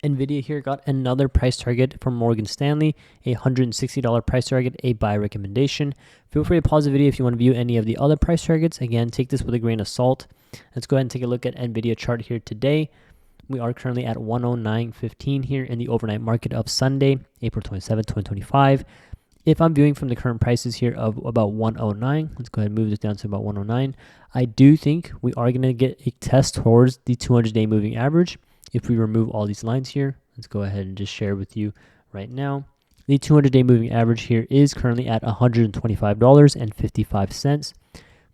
NVIDIA here got another price target from Morgan Stanley, a $160 price target, a buy recommendation. Feel free to pause the video if you want to view any of the other price targets. Again, take this with a grain of salt. Let's go ahead and take a look at NVIDIA chart here today. We are currently at 109.15 here in the overnight market of Sunday, April 27, 2025. If I'm viewing from the current prices here of about 109, let's go ahead and move this down to about 109. I do think we are going to get a test towards the 200-day moving average. If we remove all these lines here, let's go ahead and just share with you right now. The 200-day moving average here is currently at $125.55.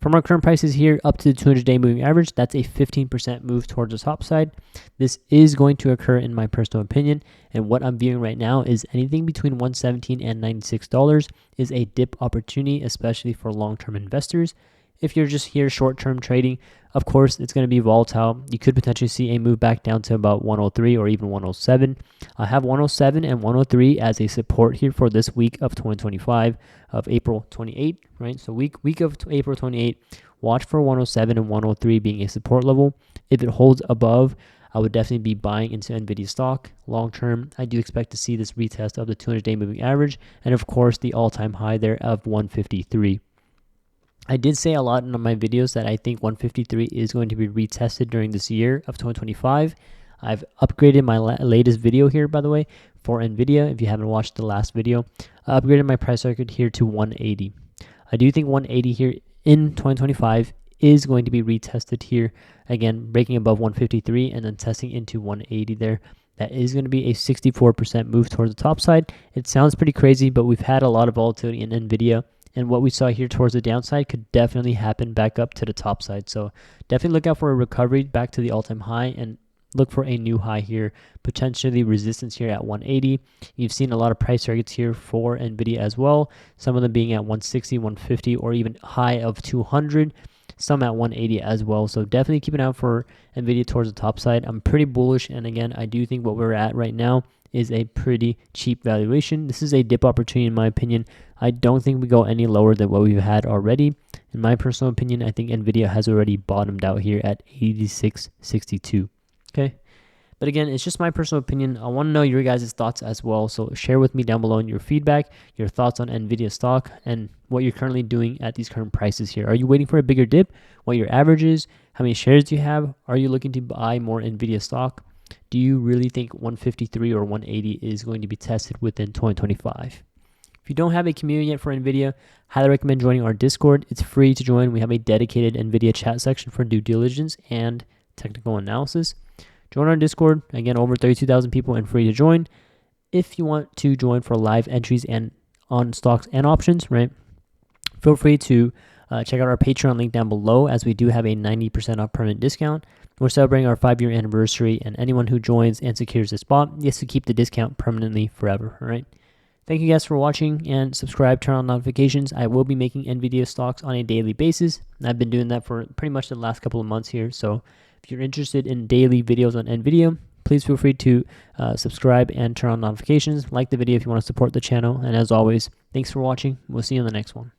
From our current prices here up to the 200-day moving average, that's a 15% move towards the top side. This is going to occur in my personal opinion, and what I'm viewing right now is anything between $117 and $96 is a dip opportunity, especially for long-term investors. If you're just here short-term trading, of course, it's going to be volatile. You could potentially see a move back down to about 103 or even 107. I have 107 and 103 as a support here for this week of 2025 of April 28, right? So week of April 28, watch for 107 and 103 being a support level. If it holds above, I would definitely be buying into NVIDIA stock. Long term, I do expect to see this retest of the 200-day moving average and, of course, the all-time high there of 153. I did say a lot in my videos that I think 153 is going to be retested during this year of 2025. I've upgraded my latest video here, by the way, for NVIDIA. If you haven't watched the last video, I upgraded my price target here to 180. I do think 180 here in 2025 is going to be retested here. Again, breaking above 153 and then testing into 180 there. That is going to be a 64% move towards the top side. It sounds pretty crazy, but we've had a lot of volatility in NVIDIA. And what we saw here towards the downside could definitely happen back up to the top side. So definitely look out for a recovery back to the all-time high and look for a new high here, potentially resistance here at 180. You've seen a lot of price targets here for NVIDIA as well, some of them being at 160, 150, or even high of 200, some at 180 as well. So definitely keep an eye out for NVIDIA towards the top side. I'm pretty bullish, and again, I do think what we're at right now is a pretty cheap valuation. This is a dip opportunity in my opinion. I don't think we go any lower than what we've had already. In my personal opinion, I think NVIDIA has already bottomed out here at 86.62. Okay. But again, it's just my personal opinion. I want to know your guys' thoughts as well. So share with me down below in your feedback, your thoughts on NVIDIA stock, and what you're currently doing at these current prices here. Are you waiting for a bigger dip? What your average is? How many shares do you have? Are you looking to buy more NVIDIA stock? Do you really think 153 or 180 is going to be tested within 2025? If you don't have a community yet for NVIDIA, highly recommend joining our Discord. It's free to join. We have a dedicated NVIDIA chat section for due diligence and technical analysis. Join our Discord. Again, over 32,000 people and free to join. If you want to join for live entries and on stocks and options, right? Feel free to check out our Patreon link down below, as we do have a 90% off permanent discount. We're celebrating our 5-year anniversary, and anyone who joins and secures this spot gets to keep the discount permanently forever. All right. Thank you guys for watching, and subscribe, turn on notifications. I will be making NVIDIA stocks on a daily basis. I've been doing that for pretty much the last couple of months here. So if you're interested in daily videos on NVIDIA, please feel free to subscribe and turn on notifications. Like the video if you want to support the channel. And as always, thanks for watching. We'll see you in the next one.